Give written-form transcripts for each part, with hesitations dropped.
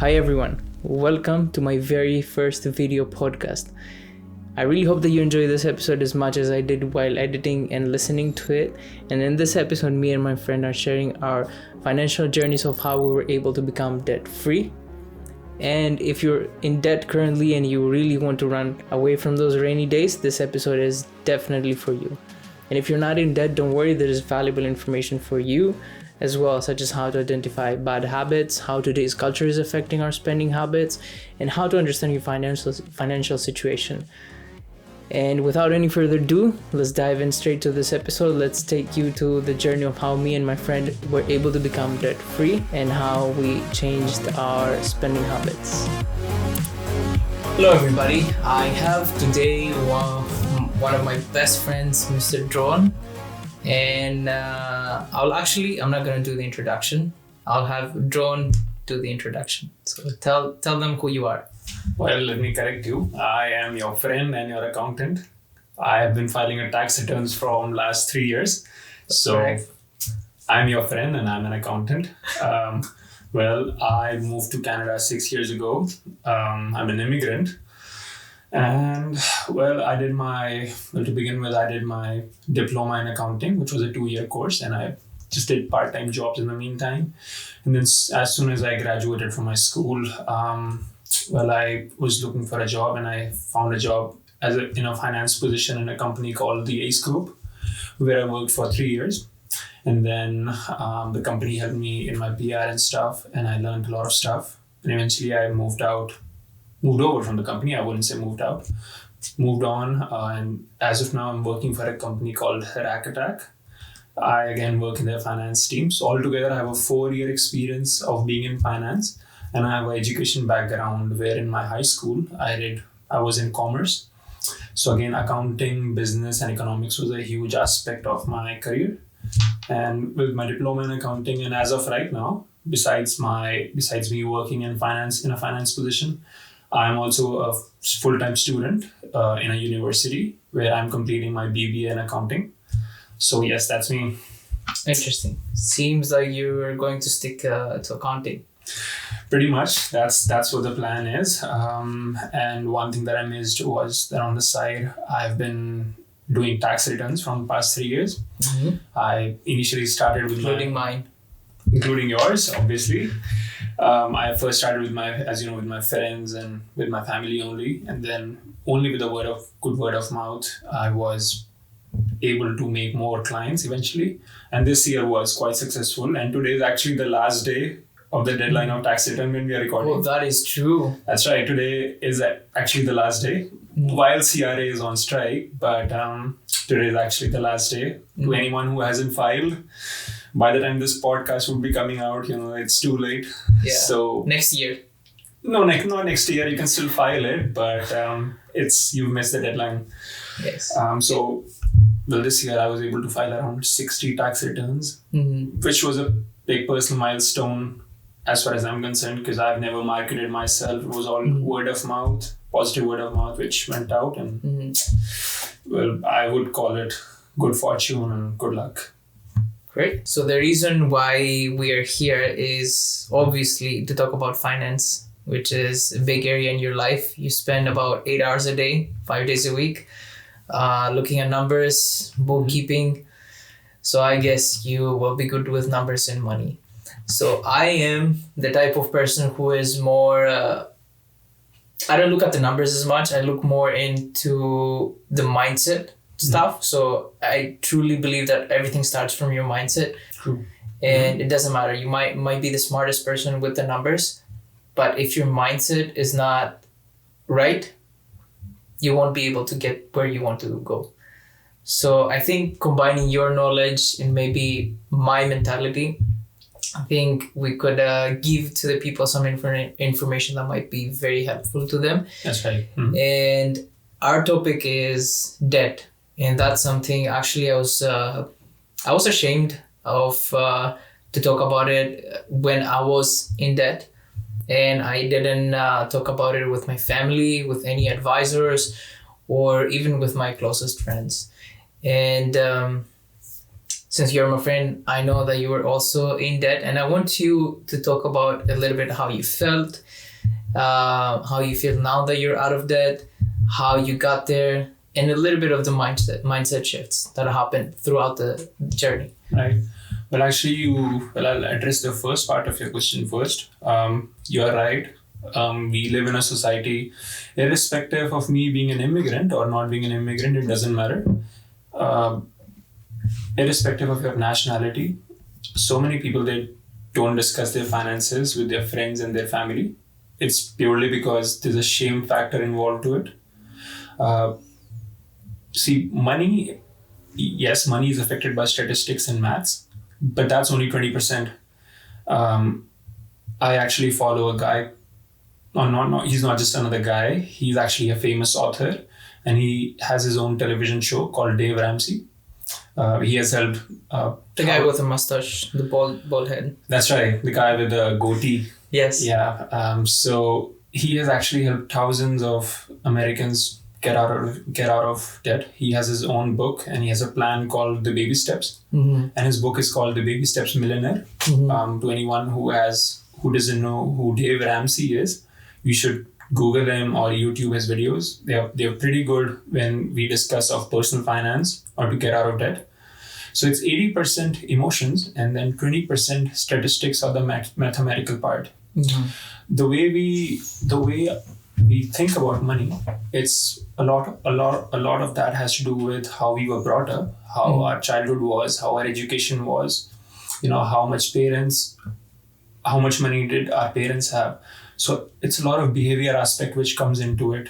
Hi everyone, welcome to my very first video podcast. I really hope that you enjoy this episode as much as I did while editing and listening to it. And in this episode, me and my friend are sharing our financial journeys of how we were able to become debt free. And if you're in debt currently and you really want to run away from those rainy days, this episode is definitely for you. And if you're not in debt, don't worry, there is valuable information for you as well, such as how to identify bad habits, how today's culture is affecting our spending habits, and how to understand your financial situation. And without any further ado, let's dive in straight to this episode. Let's take you to the journey of how me and my friend were able to become debt free and how we changed our spending habits. Hello everybody, I have today one of my best friends, Mr. Drone. And I'm not going to do the introduction. I'll have Drone do the introduction. So tell them who you are. Well, let me correct you. I am your friend and your accountant. I have been filing your tax returns from last 3 years. So Correct. I'm your friend and I'm an accountant. I moved to Canada 6 years ago. I'm an immigrant. And I did my diploma in accounting, which was a 2-year course, and I just did part-time jobs in the meantime. And then as soon as I graduated from my school, I was looking for a job, and I found a job in a finance position in a company called the ACE Group, where I worked for 3 years. And then the company helped me in my PR and stuff, and I learned a lot of stuff. And eventually I moved over from the company. I wouldn't say moved out. Moved on, and as of now, I'm working for a company called Rack Attack. I again work in their finance team. So altogether, I have a 4-year experience of being in finance, and I have an education background where in my high school, I was in commerce. So again, accounting, business, and economics was a huge aspect of my career. And with my diploma in accounting, and as of right now, besides me working in a finance position, I'm also a full-time student in a university where I'm completing my BBA in accounting. So yes, that's me. Interesting. Seems like you are going to stick to accounting. Pretty much. That's what the plan is. And one thing that I missed was that on the side, I've been doing tax returns from the past 3 years. Mm-hmm. I initially started with including yours, obviously. I first started with my friends and with my family only, and then only with the good word of mouth, I was able to make more clients eventually. And this year was quite successful. And today is actually the last day of the deadline of tax return when we are recording. Oh, that is true. That's right. Today is actually the last day, while CRA is on strike. But today is actually the last day. To anyone who hasn't filed, by the time this podcast would be coming out, it's too late. Yeah. So next year. No, not next year. You can still file it, but you've missed the deadline. Yes. This year I was able to file around 60 tax returns, Mm-hmm. which was a big personal milestone as far as I'm concerned, because I've never marketed myself. It was all word of mouth, positive word of mouth, which went out, and I would call it good fortune and good luck. Great. So the reason why we are here is obviously to talk about finance, which is a big area in your life. You spend about 8 hours a day, 5 days a week, looking at numbers, bookkeeping. So I guess you will be good with numbers and money. So I am the type of person who is more, I don't look at the numbers as much. I look more into the mindset stuff. So I truly believe that everything starts from your mindset. True. And it doesn't matter. You might be the smartest person with the numbers, but if your mindset is not right, you won't be able to get where you want to go. So I think combining your knowledge and maybe my mentality, I think we could give to the people some information that might be very helpful to them. That's right. Mm-hmm. And our topic is debt. And that's something actually I was ashamed of to talk about it when I was in debt. And I didn't talk about it with my family, with any advisors, or even with my closest friends. And since you're my friend, I know that you were also in debt, and I want you to talk about a little bit how you felt, how you feel now that you're out of debt, how you got there, and a little bit of the mindset shifts that happened throughout the journey. Right. Well, actually, I'll address the first part of your question first. You're right. We live in a society, irrespective of me being an immigrant or not being an immigrant, it doesn't matter. Irrespective of your nationality, so many people, they don't discuss their finances with their friends and their family. It's purely because there's a shame factor involved to it. See, money, yes, money is affected by statistics and maths, but that's only 20%. I actually follow a guy. No, he's not just another guy. He's actually a famous author, and he has his own television show called Dave Ramsey. He has helped. The guy with the mustache, the bald head. That's right, the guy with the goatee. Yes. Yeah. So he has actually helped thousands of Americans get out of debt. He has his own book, and he has a plan called The Baby Steps. Mm-hmm. And his book is called The Baby Steps Millionaire. Mm-hmm. To anyone who doesn't know who Dave Ramsey is, you should Google him or YouTube his videos. They're pretty good when we discuss of personal finance or to get out of debt. So it's 80% emotions and then 20% statistics or the mathematical part. Mm-hmm. The way we think about money, it's a lot of that has to do with how we were brought up, how our childhood was, how our education was, how much money did our parents have. So it's a lot of behavior aspect which comes into it.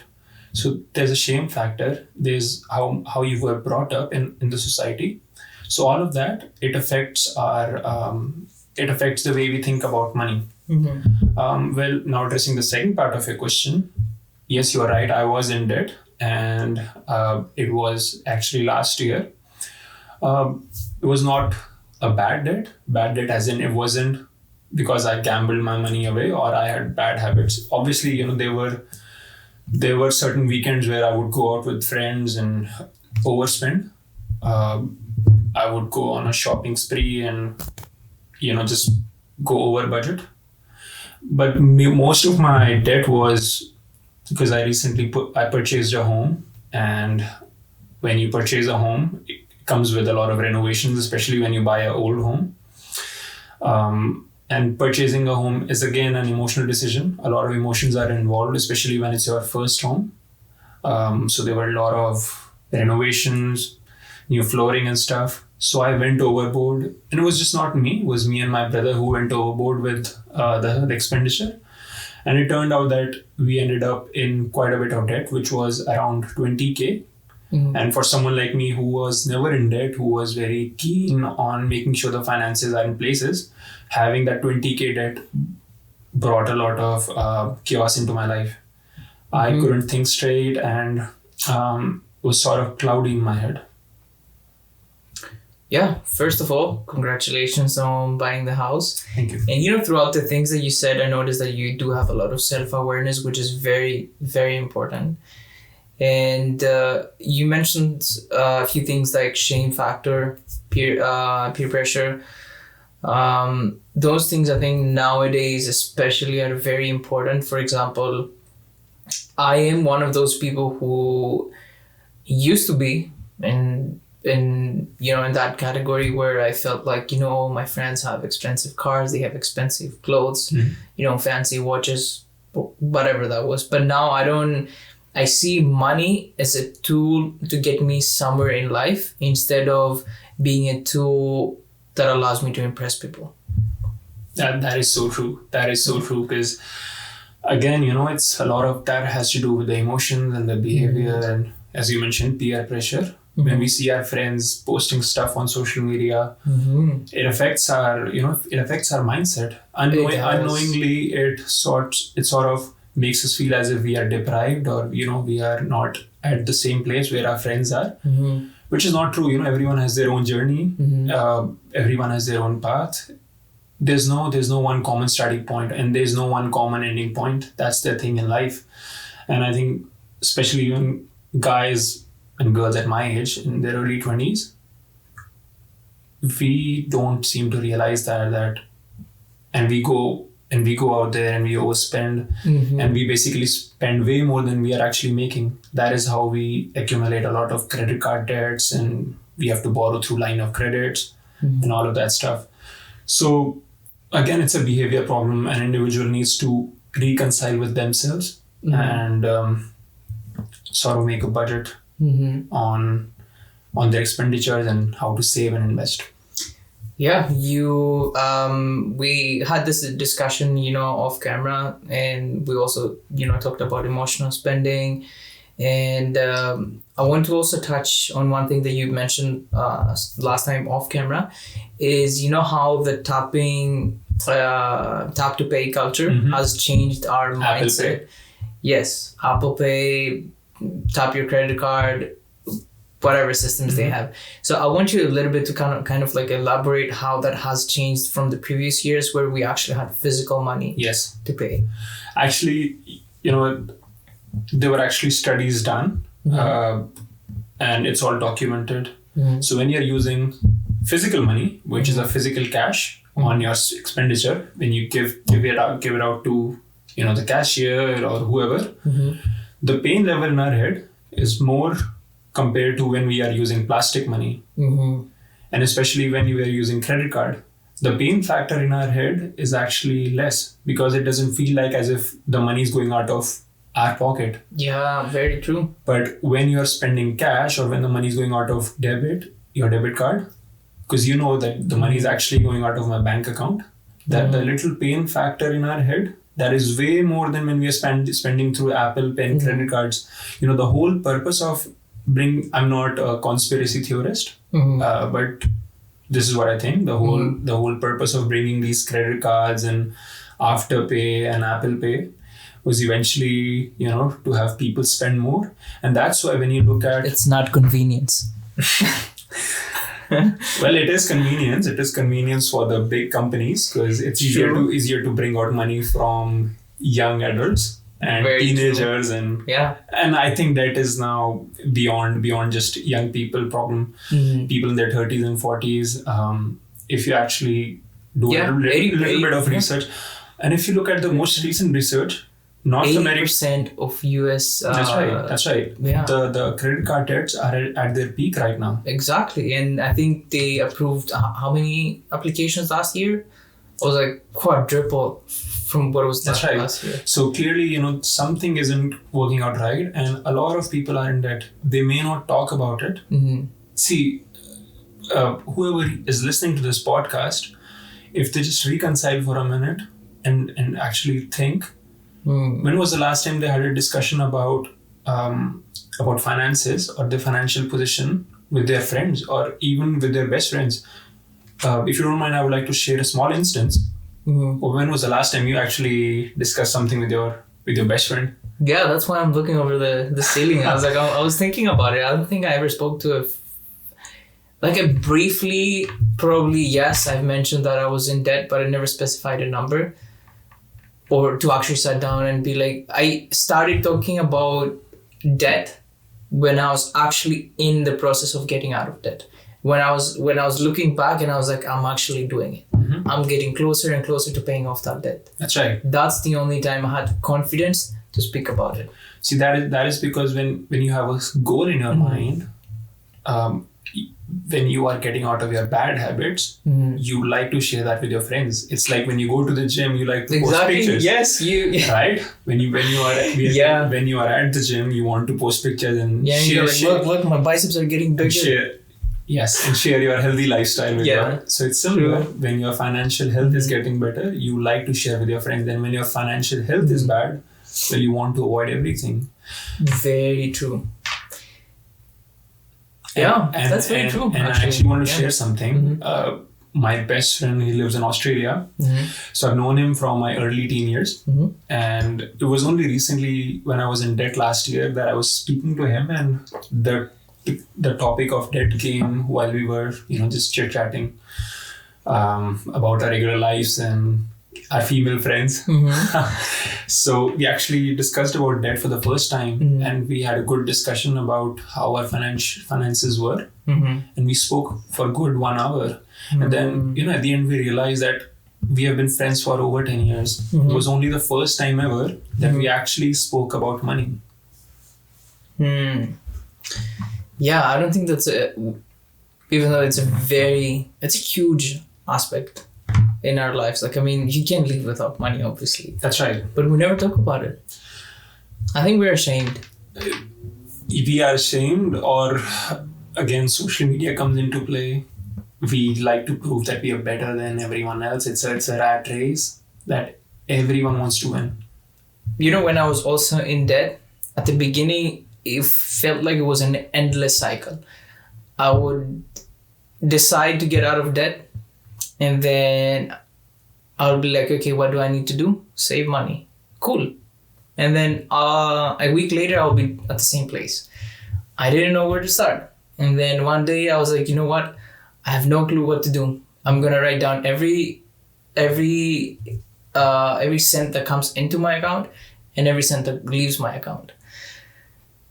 So there's a shame factor. There's how you were brought up in the society. So all of that, it affects the way we think about money. Mm-hmm. Well, now addressing the second part of your question, yes, you're right. I was in debt, and it was actually last year. It was not a bad debt as in it wasn't because I gambled my money away or I had bad habits. Obviously, there were certain weekends where I would go out with friends and overspend. I would go on a shopping spree and, just go over budget. But most of my debt was because I recently I purchased a home, and when you purchase a home, it comes with a lot of renovations, especially when you buy an old home. And purchasing a home is again an emotional decision. A lot of emotions are involved, especially when it's your first home. So there were a lot of renovations, new flooring and stuff. So I went overboard, and it was just not me. It was me and my brother who went overboard with the expenditure. And it turned out that we ended up in quite a bit of debt, which was around 20K. Mm-hmm. And for someone like me who was never in debt, who was very keen on making sure the finances are in places, having that 20K debt brought a lot of chaos into my life. Mm-hmm. I couldn't think straight, and it was sort of cloudy in my head. Yeah, first of all, congratulations on buying the house. Thank you. And throughout the things that you said, I noticed that you do have a lot of self-awareness, which is very, very important. And you mentioned a few things like shame factor, peer pressure. Those things I think nowadays especially are very important. For example, I am one of those people who used to be in that category where I felt like, all my friends have expensive cars, they have expensive clothes, fancy watches, whatever that was. But now I see money as a tool to get me somewhere in life instead of being a tool that allows me to impress people. That is so true. That is so true, because again, it's a lot of that has to do with the emotions and the behavior, and as you mentioned, peer pressure. Mm-hmm. When we see our friends posting stuff on social media, it affects our mindset. Unknowingly, it sort of makes us feel as if we are deprived, or we are not at the same place where our friends are, which is not true. Everyone has their own journey. Everyone has their own path. There's no one common starting point, and there's no one common ending point. That's the thing in life. And I think especially when guys and girls at my age in their early 20s, we don't seem to realize that, and we go out there and we overspend, and we basically spend way more than we are actually making. That is how we accumulate a lot of credit card debts, and we have to borrow through line of credits and all of that stuff. So again, it's a behavior problem. An individual needs to reconcile with themselves and sort of make a budget on their expenditures and how to save and invest. Yeah, we had this discussion, off camera, and we also, talked about emotional spending. And I want to also touch on one thing that you mentioned last time off camera is, how the tap to pay culture has changed our mindset. Pay. Yes, Apple Pay, tap your credit card, whatever systems they have. So I want you a little bit to kind of like elaborate how that has changed from the previous years where we actually had physical money to pay. Actually, there were actually studies done and it's all documented. So when you're using physical money, which is a physical cash on your expenditure, when you give it out to the cashier or whoever, the pain level in our head is more compared to when we are using plastic money. And especially when you are using credit card, the pain factor in our head is actually less because it doesn't feel like as if the money is going out of our pocket. Yeah, very true. But when you're spending cash or when the money is going out of your debit card, because you know that the money is actually going out of my bank account, that the little pain factor in our head, that is way more than when we are spending through Apple Pay and credit cards. The whole purpose of I'm not a conspiracy theorist, but this is what I think. The whole purpose of bringing these credit cards and Afterpay and Apple Pay was eventually, to have people spend more. And that's why when you look at... It's not convenience. Well, it is convenience. It is convenience for the big companies because it's easier to bring out money from young adults and teenagers and I think that is now beyond just young people problem. People in their 30s and 40s. If you actually do a little bit of research, and if you look at the most recent research, North America, 80% of US. That's right. Yeah. The credit card debts are at their peak right now. Exactly, and I think they approved how many applications last year? It was like quadruple from what it was last year. So clearly, something isn't working out right, and a lot of people are in debt. They may not talk about it. See, whoever is listening to this podcast, if they just reconcile for a minute and actually think, when was the last time they had a discussion about finances or their financial position with their friends or even with their best friends? If you don't mind, I would like to share a small instance. When was the last time you actually discussed something with your best friend? Yeah, that's why I'm looking over the ceiling. I was like, I was thinking about it. I don't think I ever spoke to briefly, probably yes, I've mentioned that I was in debt, but I never specified a number or to actually sit down and be like, I started talking about debt when I was actually in the process of getting out of debt. When I was looking back and I was like, I'm actually doing it. I'm getting closer and closer to paying off that debt. That's right. That's the only time I had confidence to speak about it. See, that is because when you have a goal in your mind, when you are getting out of your bad habits, you like to share that with your friends. It's like when you go to the gym, you like to post pictures. Yes, right? When you are at the gym, you want to post pictures and share. Look, my biceps are getting bigger. And share your healthy lifestyle with them. So it's similar. When your financial health is getting better, you like to share with your friends. And when your financial health is bad, well, you want to avoid everything. Very true. That's very true. And I actually want to share something. My best friend, he lives in Australia. So I've known him from my early teen years. And it was only recently when I was in debt last year that I was speaking to him, and the topic of debt came while we were, just chit-chatting about our regular lives and our female friends. So we actually discussed about debt for the first time, and we had a good discussion about how our finances were, and we spoke for a good 1 hour. And then, at the end, we realized that we have been friends for over 10 years. It was only the first time ever that we actually spoke about money. Yeah, I don't think even though it's a huge aspect in our lives. Like, I mean, you can't live without money, obviously. That's right. But we never talk about it. I think we're ashamed. We are ashamed, or again, social media comes into play. We like to prove that we are better than everyone else. It's a rat race that everyone wants to win. When I was also in debt, at the beginning, it felt like it was an endless cycle. I would decide to get out of debt, and then I'll be like, okay, what do I need to do? Save money. Cool. And then a week later, I'll be at the same place. I didn't know where to start. And then one day I was like, you know what? I have no clue what to do. I'm going to write down every cent that comes into my account and every cent that leaves my account.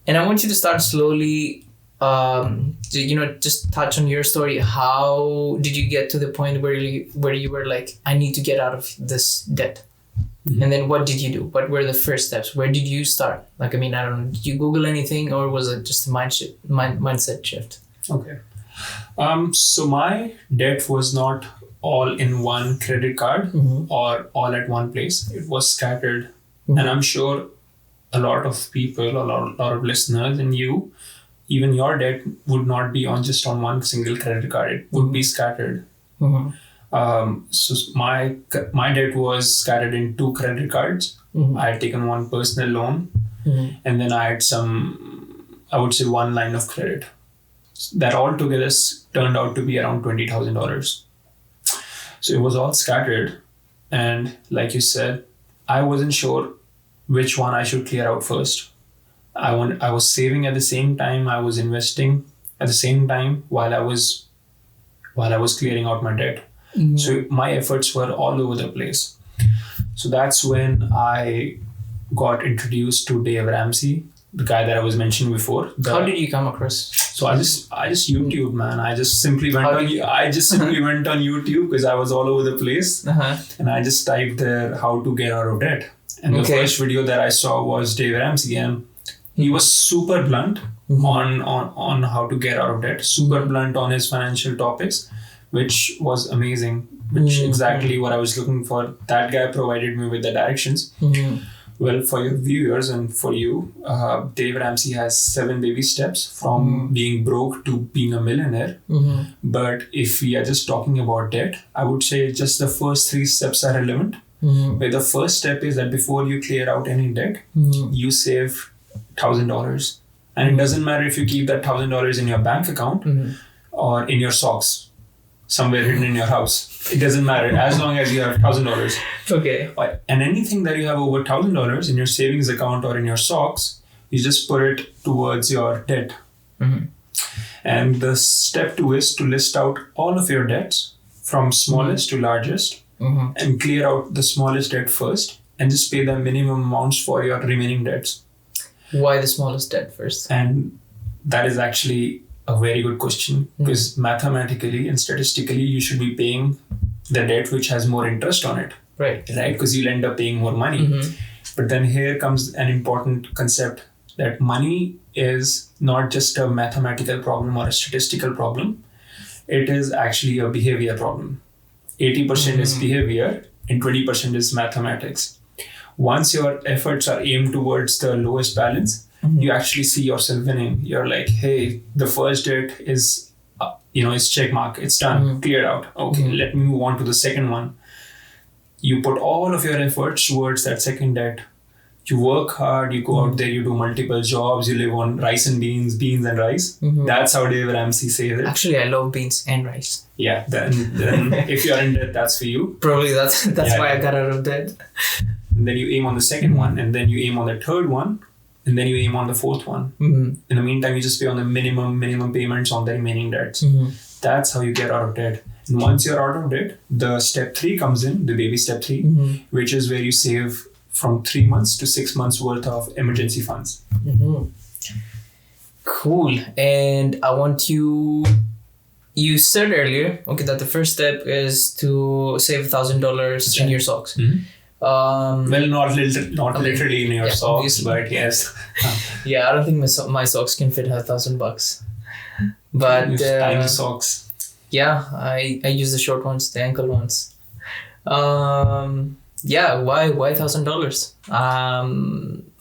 And I want you to start slowly, just touch on your story. How did you get to the point where you were like, I need to get out of this debt? And then what did you do? What were the first steps? Where did you start? Like, I mean, I don't know. Did you Google anything, or was it just a mindset shift? Okay. So my debt was not all in one credit card or all at one place. It was scattered. And I'm sure a lot of people, a lot of listeners, and you, even your debt would not be just on one single credit card. It would be scattered. So my debt was scattered in 2 credit cards. I had taken one personal loan, and then I had I would say 1 line of credit. That all together turned out to be around $20,000. So it was all scattered, and like you said, I wasn't sure which one I should clear out first. I was saving at the same time. I was investing at the same time while I was clearing out my debt. So my efforts were all over the place. So that's when I got introduced to Dave Ramsey, the guy that I was mentioning before. How did you come across? So I just YouTube, man. I just simply went on YouTube because I was all over the place, and I just typed there how to get out of debt. And the first video that I saw was Dave Ramsey, and he was super blunt on how to get out of debt, super blunt on his financial topics, which was amazing, which exactly what I was looking for. That guy provided me with the directions. Well, for your viewers and for you, Dave Ramsey has 7 baby steps from being broke to being a millionaire. But if we are just talking about debt, I would say just the first 3 steps are relevant. Where the first step is that before you clear out any debt, you save $1,000. And it doesn't matter if you keep that $1,000 in your bank account or in your socks, somewhere hidden in your house. It doesn't matter as long as you have $1,000. Okay. And anything that you have over $1,000 in your savings account or in your socks, you just put it towards your debt. And the step 2 is to list out all of your debts from smallest to largest and clear out the smallest debt first and just pay the minimum amounts for your remaining debts. Why the smallest debt first? And that is actually a very good question, because mathematically and statistically you should be paying the debt which has more interest on it. Right? Because you'll end up paying more money. But then here comes an important concept that money is not just a mathematical problem or a statistical problem. It is actually a behavior problem. 80% is behavior and 20% is mathematics. Once your efforts are aimed towards the lowest balance, you actually see yourself winning. You're like, hey, the first debt is, it's check mark. It's done, cleared out. Okay, let me move on to the second one. You put all of your efforts towards that second debt. You work hard, you go out there, you do multiple jobs, you live on rice and beans and rice. That's how Dave Ramsey says it. Actually, I love beans and rice. Yeah, then if you're in debt, that's for you. Probably that's why I got out of debt. And then you aim on the second one, and then you aim on the third one, and then you aim on the fourth one. In the meantime, you just pay on the minimum payments on the remaining debts. That's how you get out of debt. And once you're out of debt, the step 3 comes in, the baby step 3, which is where you save from 3 months to 6 months worth of emergency funds. Cool. And I want you said earlier, okay, that the first step is to save $1,000 in your socks. Well, not literally in your socks, obviously. but yes. Yeah, I don't think my socks can fit $1,000. But tiny socks. Yeah, I use the short ones, the ankle ones. Yeah, why $1,000?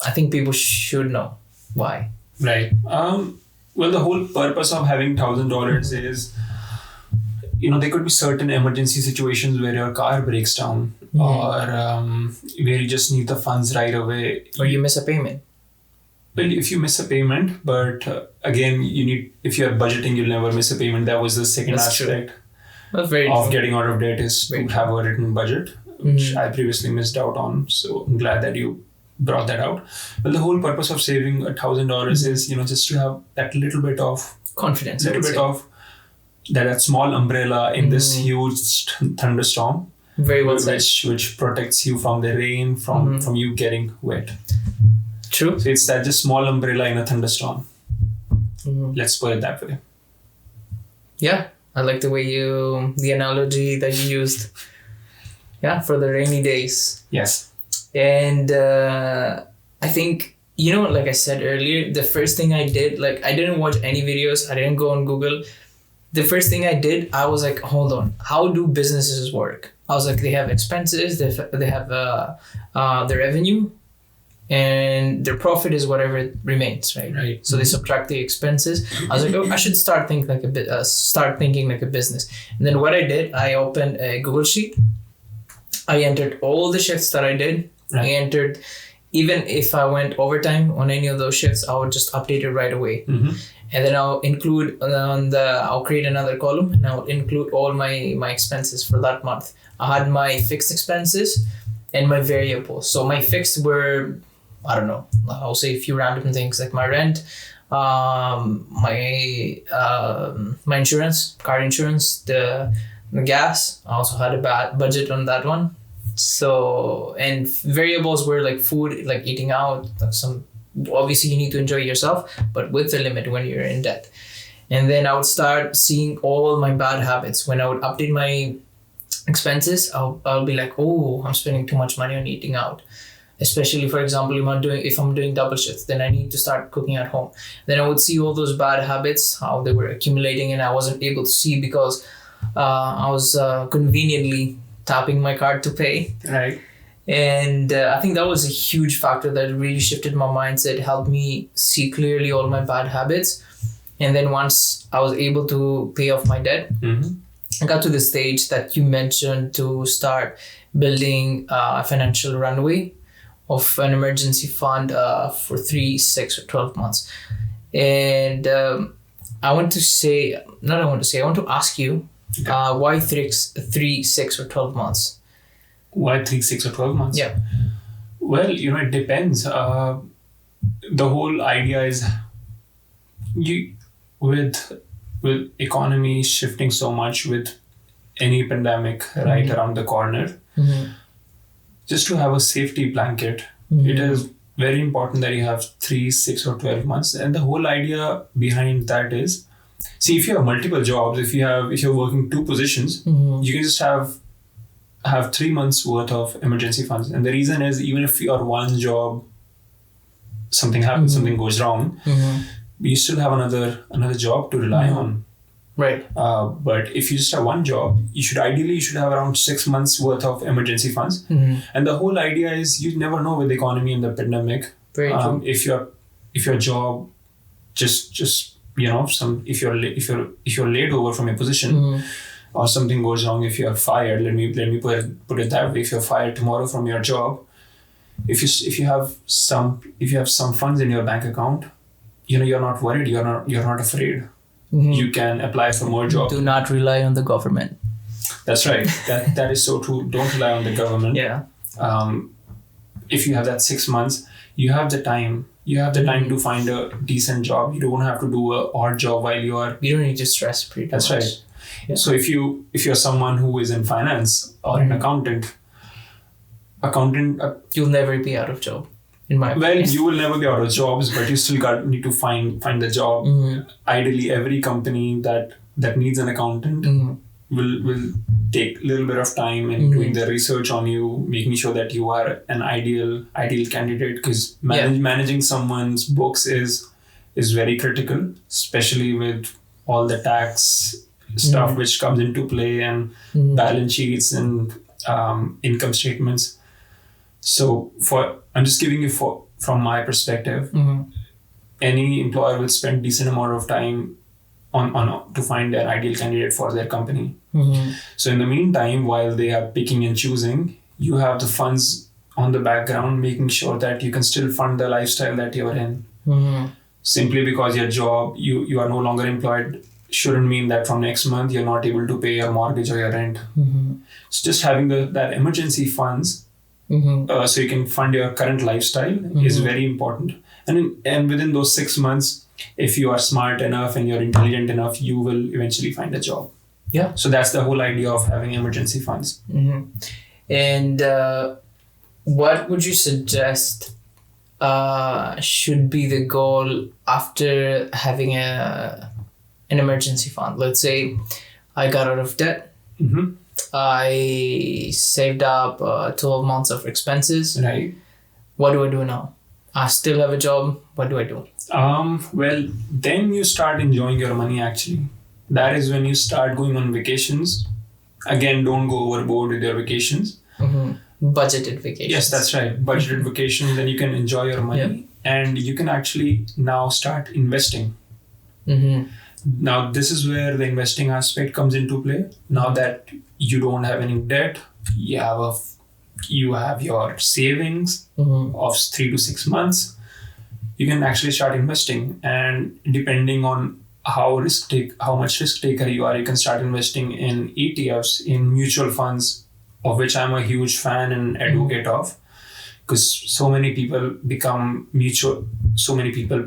I think people should know why. Right. Well, the whole purpose of having $1,000 is, there could be certain emergency situations where your car breaks down, or where you just need the funds right away. Or you miss a payment. Well, if you miss a payment, but again, if you're budgeting, you'll never miss a payment. That was the second aspect of getting out of debt, is to have a written budget, which I previously missed out on. So I'm glad that you brought that out. But the whole purpose of saving $1,000 is, just to have that little bit of confidence, of that small umbrella in this huge thunderstorm. Very well said. Which protects you from the rain, from you getting wet. True. So it's that just small umbrella in a thunderstorm. Let's put it that way. Yeah, I like the way the analogy that you used. Yeah, for the rainy days. Yes. And I think, like I said earlier, the first thing I did, I didn't watch any videos. I didn't go on Google. The first thing I did, I was like, hold on, how do businesses work? I was like, they have expenses, they have the revenue, and their profit is whatever remains, right? Right. So they subtract the expenses. I was like, I should start thinking like a business. And then what I did, I opened a Google Sheet. I entered all the shifts that I did. Right. I entered, even if I went overtime on any of those shifts, I would just update it right away. And then I'll include I'll create another column, and I'll include all my expenses for that month. I had my fixed expenses and my variable. So my fixed were, I don't know, I'll say a few random things like my rent, my insurance, car insurance, the gas. I also had a budget on that one. So, and variables were like food, like eating out, obviously you need to enjoy yourself, but with a limit when you're in debt. And then I would start seeing all my bad habits. When I would update my expenses, I'll be like, oh, I'm spending too much money on eating out. Especially, for example, if I'm doing double shifts, then I need to start cooking at home. Then I would see all those bad habits, how they were accumulating, and I wasn't able to see because I was conveniently tapping my card to pay. Right. And I think that was a huge factor that really shifted my mindset, helped me see clearly all my bad habits. And then once I was able to pay off my debt, I got to the stage that you mentioned to start building a financial runway of an emergency fund for 3, 6, or 12 months. And I want to ask you, why 3, 6, or 12 months? Why 3, 6, or 12 months? Yeah. Well, it depends. The whole idea is with economy shifting so much, with any pandemic right around the corner, just to have a safety blanket, it is very important that you have 3, 6, or 12 months. And the whole idea behind that is, see, if you have multiple jobs, if you're working 2 positions, you can just have 3 months worth of emergency funds. And the reason is, even if your one job, something happens, something goes wrong, you still have another job to rely on. Right. But if you just have one job, you should have around 6 months worth of emergency funds. And the whole idea is, you never know with the economy and the pandemic. Very true. If your job just if you're laid over from your position, or something goes wrong, if you are fired, let me put it that way. If you're fired tomorrow from your job, if you have some funds in your bank account, you're not worried, you're not afraid. You can apply for more jobs. Do not rely on the government. That's right. That is so true. Don't rely on the government. Yeah. If you have that 6 months, you have the time. You have the time to find a decent job. You don't have to do an odd job while you don't need to stress pretty That's much. right. Yeah. So if you're someone who is in finance or an accountant, accountant. You'll never be out of job, in my Well, opinion. you will never be out of jobs, but you still need to find the job. Ideally, every company that needs an accountant will take a little bit of time in doing the research on you, making sure that you are an ideal candidate, because managing someone's books is very critical, especially with all the tax stuff which comes into play, and balance sheets and income statements. So I'm just giving you from my perspective, any employer will spend decent amount of time on to find an ideal candidate for their company. So in the meantime, while they are picking and choosing, you have the funds on the background, making sure that you can still fund the lifestyle that you're in. Simply because your job, you are no longer employed, shouldn't mean that from next month you're not able to pay your mortgage or your rent. So just having that emergency funds, so you can fund your current lifestyle is very important. And within those 6 months, if you are smart enough and you're intelligent enough, you will eventually find a job. Yeah. So that's the whole idea of having emergency funds. And what would you suggest should be the goal after having an emergency fund? Let's say I got out of debt. I saved up 12 months of expenses. Right. What do I do now? I still have a job. What do I do? Well, then you start enjoying your money actually. That is when you start going on vacations. Again, don't go overboard with your vacations. Budgeted vacations. Yes, that's right. Budgeted vacations, then you can enjoy your money and you can actually now start investing. Now, this is where the investing aspect comes into play. Now that you don't have any debt, you have your savings of 3 to 6 months, you can actually start investing. And depending on how much risk taker you are, you can start investing in ETFs, in mutual funds, of which I'm a huge fan and advocate of, because so many people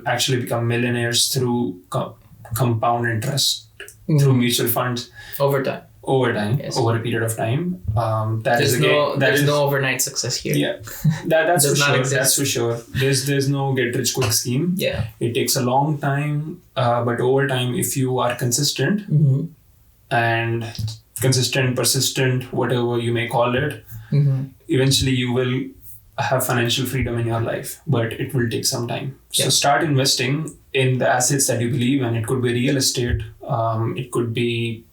actually become millionaires through compound interest through mutual funds over time, over a period of time. There's no overnight success here. Yeah, that's for sure. That's for sure. There's no get rich quick scheme. Yeah, it takes a long time, but over time, if you are consistent and persistent, whatever you may call it, eventually you will have financial freedom in your life, but it will take some time. So start investing in the assets that you believe in. It could be real estate, it could be,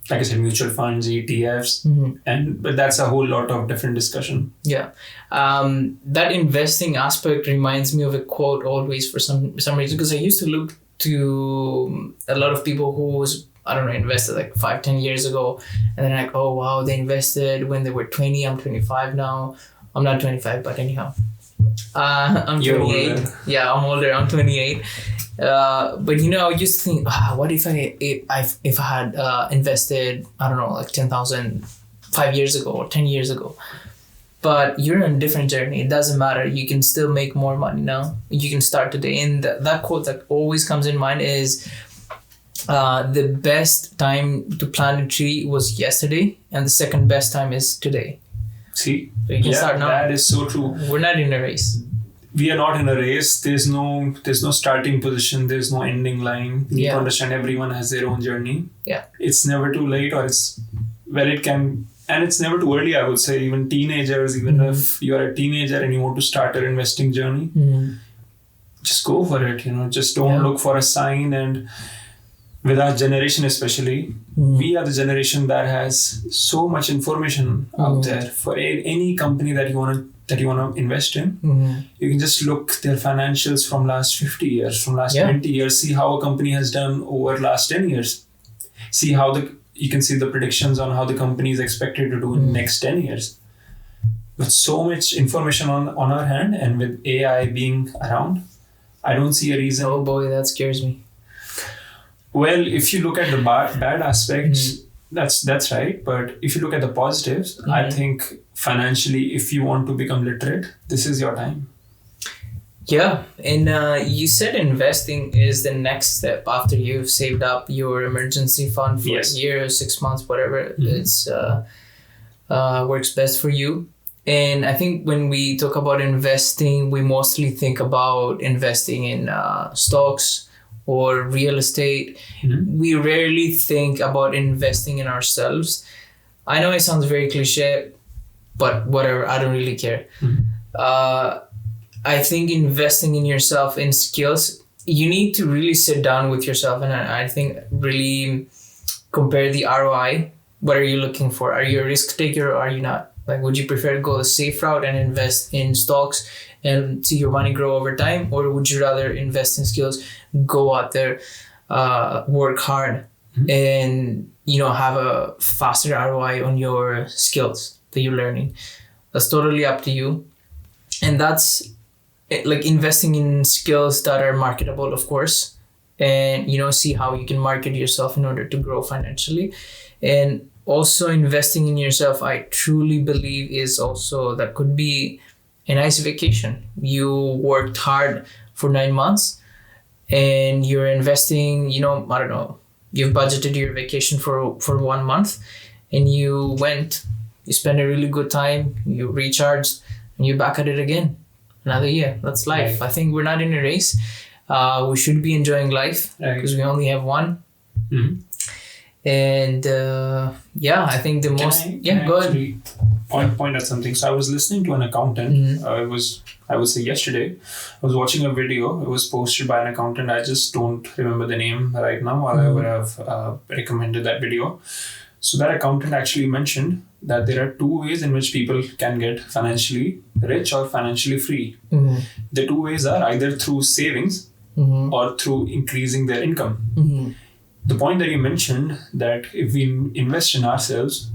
like I said, mutual funds, ETFs, but that's a whole lot of different discussion. Yeah, that investing aspect reminds me of a quote always for some reason, because I used to look to a lot of people who invested like 5-10 years ago, and then like, oh wow, they invested when they were 20. I'm 25 now. I'm not 25, but anyhow, I'm 28. Older. Yeah, I'm older. I'm 28. But I used to think, what if I had invested, I don't know, like 10,000 5 years ago or 10 years ago. But you're on a different journey. It doesn't matter. You can still make more money now. You can start today. And that quote that always comes in mind is, the best time to plant a tree was yesterday, and the second best time is today. See, So you can start now. That is so true. We're not in a race. We are not in a race. There's no starting position. There's no ending line. You need to understand everyone has their own journey. Yeah. It's never too late, or it can, and it's never too early, I would say. Even teenagers, even if you are a teenager and you want to start your investing journey, just go for it. Just don't look for a sign. And with our generation especially, we are the generation that has so much information out there. For any company that you want to invest in, you can just look their financials from last 50 years, from last 20 years, see how a company has done over last 10 years. See how you can see the predictions on how the company is expected to do in the next 10 years. With so much information on our hand, and with AI being around, I don't see a reason. Oh boy, that scares me. Well, if you look at the bad aspects, that's right. But if you look at the positives, I think financially, if you want to become literate, this is your time. Yeah, and you said investing is the next step after you've saved up your emergency fund for a year, 6 months, whatever it's works best for you. And I think when we talk about investing, we mostly think about investing in stocks or real estate. We rarely think about investing in ourselves. I know it sounds very cliche, but whatever, I don't really care. I think investing in yourself, in skills, you need to really sit down with yourself and I think really compare the ROI. What are you looking for? Are you a risk taker or are you not? Like, would you prefer to go the safe route and invest in stocks and see your money grow over time? Or would you rather invest in skills, go out there, work hard and, have a faster ROI on your skills that you're learning? That's totally up to you. And that's like investing in skills that are marketable, of course, and, see how you can market yourself in order to grow financially. And also investing in yourself, I truly believe is also, that could be a nice vacation. You worked hard for 9 months and you're investing, I don't know, you've budgeted your vacation for 1 month and you spent a really good time, you recharged and you're back at it again. Another year. That's life. Right. I think we're not in a race. We should be enjoying life because we only have one. And I think the most. Go ahead. Point at something. So I was listening to an accountant. I would say yesterday. I was watching a video. It was posted by an accountant. I just don't remember the name right now, or I would have recommended that video. So that accountant actually mentioned that there are 2 ways in which people can get financially rich or financially free. The 2 ways are either through savings or through increasing their income. The point that you mentioned, that if we invest in ourselves,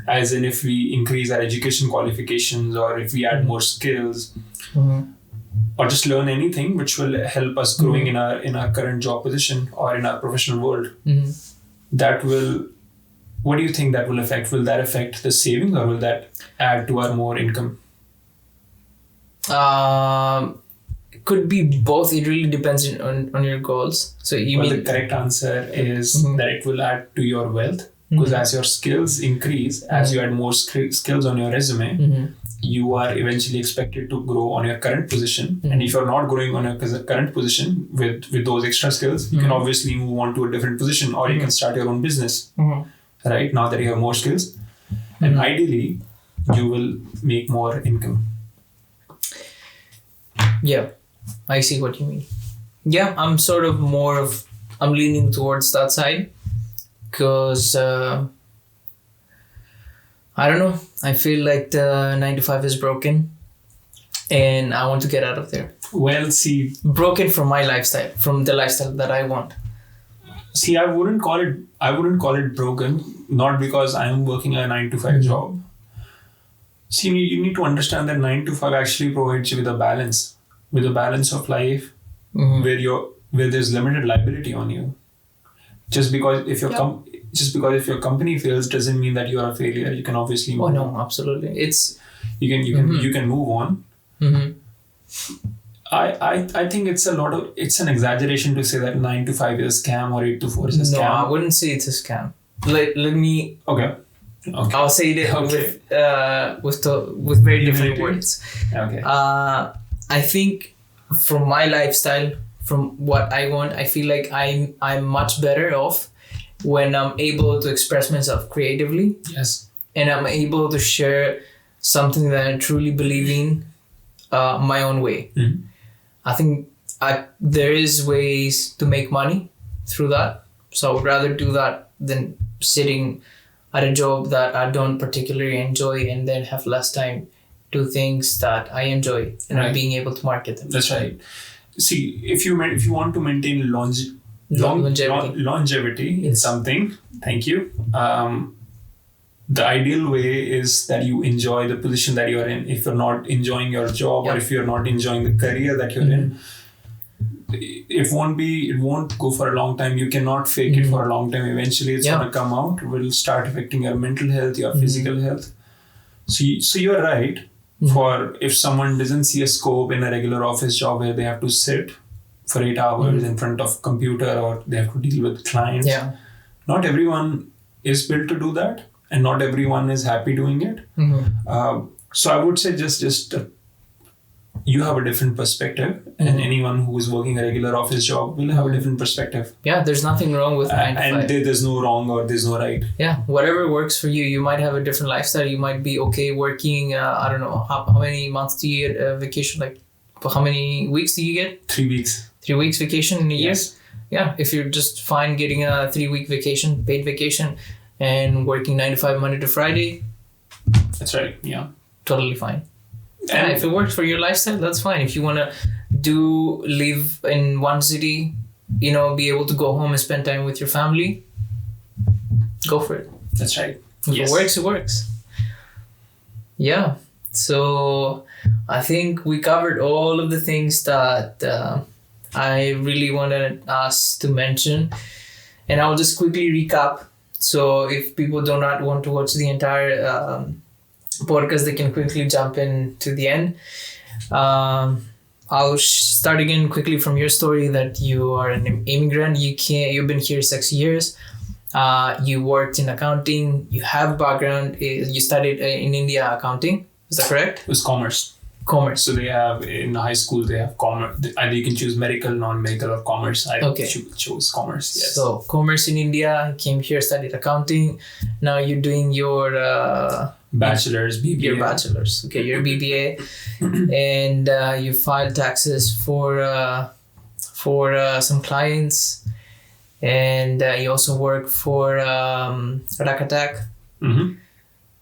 as in if we increase our education qualifications or if we add more skills or just learn anything which will help us growing in our current job position or in our professional world, that will, what do you think that will affect? Will that affect the savings or will that add to our more income? Could be both. It really depends on your goals. So the correct answer is that it will add to your wealth, because as your skills increase, as you add more skills on your resume, you are eventually expected to grow on your current position. And if you're not growing on your current position with those extra skills, you can obviously move on to a different position, or you can start your own business, right? Now that you have more skills, and ideally you will make more income. Yeah, I see what you mean. Yeah, I'm leaning towards that side because I don't know. I feel like the 9 to 5 is broken and I want to get out of there. Well, see, broken from my lifestyle, from the lifestyle that I want. See, I wouldn't call it broken, not because I am working a 9 to 5 job. See, you need to understand that 9 to 5 actually provides you with a balance of life, where there's limited liability on you. Just because if your company fails doesn't mean that you are a failure. You can obviously move on. Absolutely. You can move on. I think it's an exaggeration to say that 9 to 5 is a scam or 8 to 4 is a scam. No, I wouldn't say it's a scam. Let me. Okay. I'll say it with very different words. Okay. I think from my lifestyle, from what I want, I feel like I'm much better off when I'm able to express myself creatively. Yes. And I'm able to share something that I truly believe in my own way. I think there is ways to make money through that. So I would rather do that than sitting at a job that I don't particularly enjoy and then have less time to things that I enjoy and I'm being able to market them. That's right. See, if you want to maintain longevity in something, thank you. The ideal way is that you enjoy the position that you're in. If you're not enjoying your job or if you're not enjoying the career that you're in, it won't go for a long time. You cannot fake it for a long time. Eventually it's going to come out. It will start affecting your mental health, your physical health. So you're right. For if someone doesn't see a scope in a regular office job where they have to sit for 8 hours in front of computer or they have to deal with clients. Yeah. Not everyone is built to do that and not everyone is happy doing it. So I would say just you have a different perspective, and anyone who is working a regular office job will have a different perspective. Yeah, there's nothing wrong with 9 to 5. And there's no wrong or there's no right. Yeah, whatever works for you. You might have a different lifestyle. You might be okay working, I don't know, how many months do you get vacation? Like, how many weeks do you get? 3 weeks. 3 weeks vacation in a year? Yes. Yeah, if you're just fine getting a 3-week vacation, paid vacation, and working 9 to 5 Monday to Friday. That's right, yeah. Totally fine. And if it works for your lifestyle, that's fine. If you want to live in one city, be able to go home and spend time with your family, go for it. That's right. If it works, it works. Yeah. So I think we covered all of the things that I really wanted us to mention. And I'll just quickly recap. So if people do not want to watch the entire podcast, they can quickly jump in to the end. I'll start again quickly from your story that you are an immigrant. You've been here 6 years. You worked in accounting. You have background. You studied in India accounting. Is that correct? It was commerce. Commerce. So they have, in high school, they have commerce. Either you can choose medical, non-medical, or commerce. I chose commerce, yes. So commerce in India, came here, studied accounting. Now you're doing your... bachelor's, BBA. Your bachelor's. Okay, your BBA. And you filed taxes for some clients. And you also work for Rakatak. Mm-hmm.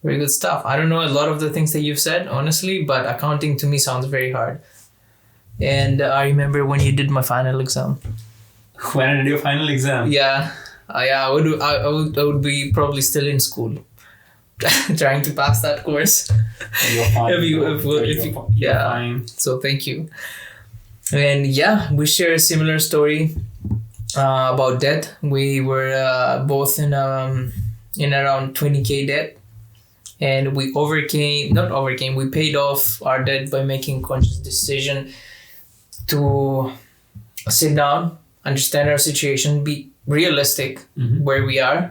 Very good stuff. I don't know a lot of the things that you've said, honestly, but accounting to me sounds very hard. And I remember when you did my final exam. When I did your final exam? Yeah. I would be probably still in school. Trying to pass that course. You're fine. You're fine. So thank you. And yeah, we share a similar story about debt. We were both in around 20K debt, and we paid off our debt by making conscious decision to sit down, understand our situation, be realistic where we are.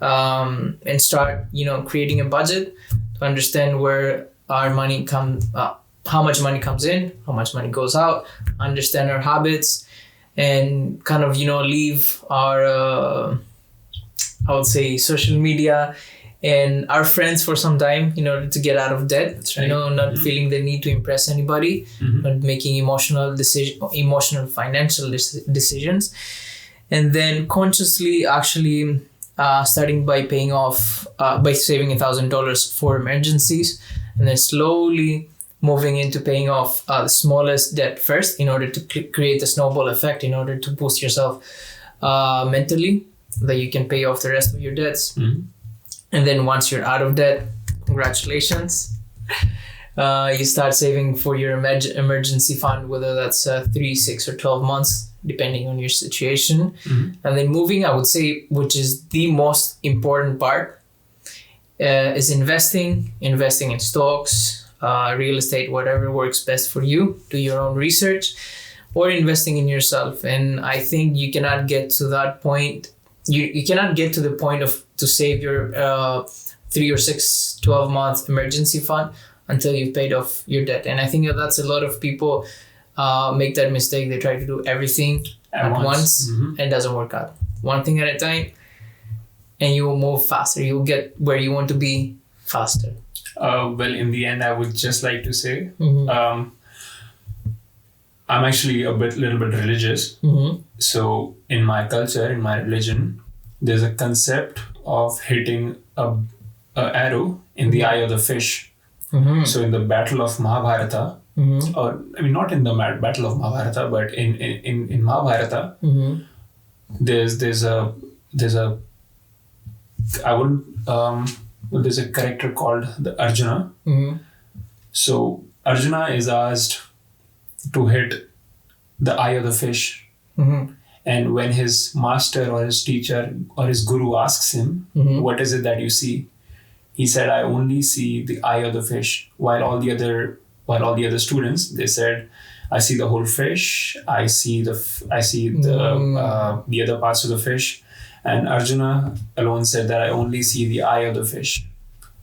And start, creating a budget to understand where our money how much money comes in, how much money goes out, understand our habits, and kind of, leave our, I would say, social media and our friends for some time in order to get out of debt. That's right. Not feeling the need to impress anybody, not making emotional financial decisions, and then consciously actually starting by paying off, by saving $1,000 for emergencies, and then slowly moving into paying off the smallest debt first in order to create a snowball effect, in order to boost yourself mentally, that you can pay off the rest of your debts. And then once you're out of debt, congratulations. You start saving for your emergency fund, whether that's 3, 6, or 12 months, depending on your situation. And then moving, I would say, which is the most important part, is investing in stocks, real estate, whatever works best for you. Do your own research, or investing in yourself. And I think you cannot get to that point. You cannot get to the point to save your 3 or 6, 12-month emergency fund until you've paid off your debt. And I think that's a lot of people make that mistake. They try to do everything at once and it doesn't work out. One thing at a time, and you will move faster. You'll get where you want to be faster. Well, in the end, I would just like to say, I'm actually little bit religious. So in my culture, in my religion, there's a concept of hitting a arrow in the eye of the fish. So in the Battle of Mahabharata, or I mean, not in the Battle of Mahabharata, but in Mahabharata, there's a character called the Arjuna. So Arjuna is asked to hit the eye of the fish. And when his master or his teacher or his guru asks him, what is it that you see? He said, I only see the eye of the fish. While all the other students, they said, I see the whole fish. I see the other parts of the fish. And Arjuna alone said that I only see the eye of the fish.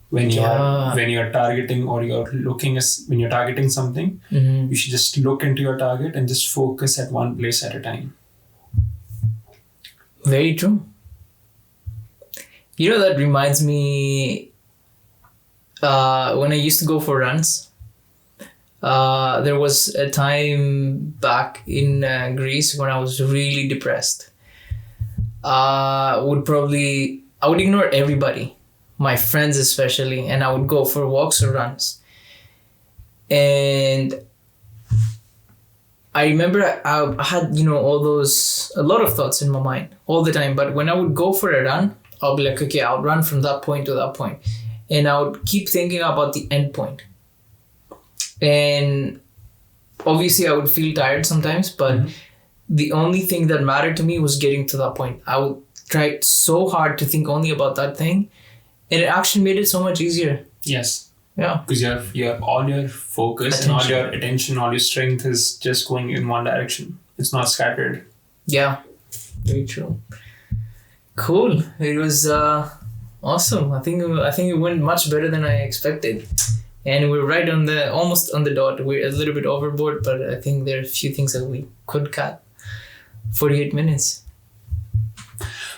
when Yeah. you're targeting or when you're targeting something, Mhm. you should just look into your target and just focus at one place at a time. Very true. You know, that reminds me, when I used to go for runs, there was a time back in Greece when I was really depressed. I would ignore everybody, my friends especially, and I would go for walks or runs. And I remember I had, a lot of thoughts in my mind all the time. But when I would go for a run, I'll be like, okay, I'll run from that point to that point. And I would keep thinking about the end point. And obviously I would feel tired sometimes, but the only thing that mattered to me was getting to that point. I would try so hard to think only about that thing. And it actually made it so much easier. Yes. Yeah. Because you have all your focus and all your attention, all your strength is just going in one direction. It's not scattered. Yeah. Very true. Cool. It was awesome. I think it went much better than I expected. And we're right almost on the dot. We're a little bit overboard, but I think there are a few things that we could cut. 48 minutes.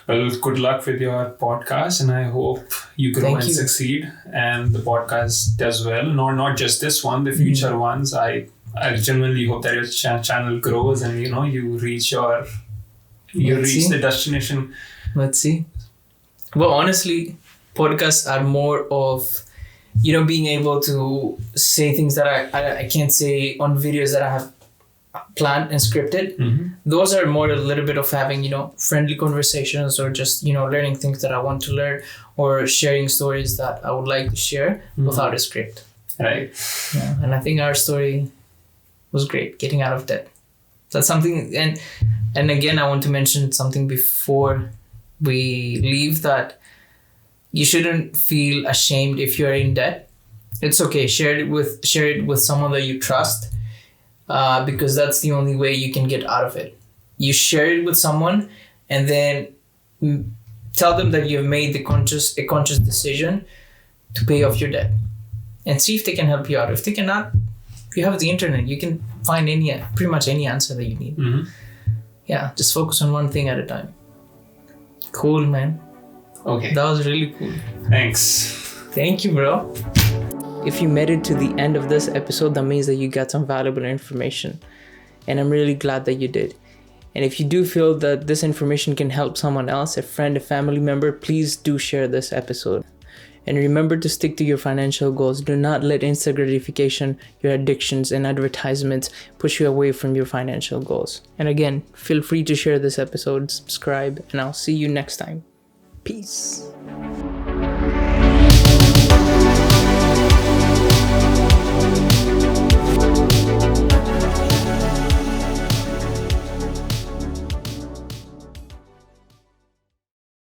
Well, good luck with your podcast, and I hope you grow and succeed, and the podcast does well. Not just this one, the future ones. I genuinely hope that your channel grows, and you reach the destination. Let's see. Well, honestly, podcasts are more of being able to say things that I can't say on videos that I have planned and scripted. Those are more a little bit of having friendly conversations, or just learning things that I want to learn, or sharing stories that I would like to share without a script. Right. Yeah, and I think our story was great, getting out of debt. That's something, and again, I want to mention something before we leave, that you shouldn't feel ashamed if you're in debt. It's okay. Share it with someone that you trust. Because that's the only way you can get out of it. You share it with someone, and then tell them that you've made a conscious decision to pay off your debt, and see if they can help you out. If they cannot, you have the internet. You can find pretty much any answer that you need. Yeah, just focus on one thing at a time. Cool, man. Okay. That was really cool. Thanks. Thank you, bro. If you made it to the end of this episode, that means that you got some valuable information. And I'm really glad that you did. And if you do feel that this information can help someone else, a friend, a family member, please do share this episode. And remember to stick to your financial goals. Do not let instant gratification, your addictions, and advertisements push you away from your financial goals. And again, feel free to share this episode, subscribe, and I'll see you next time. Peace.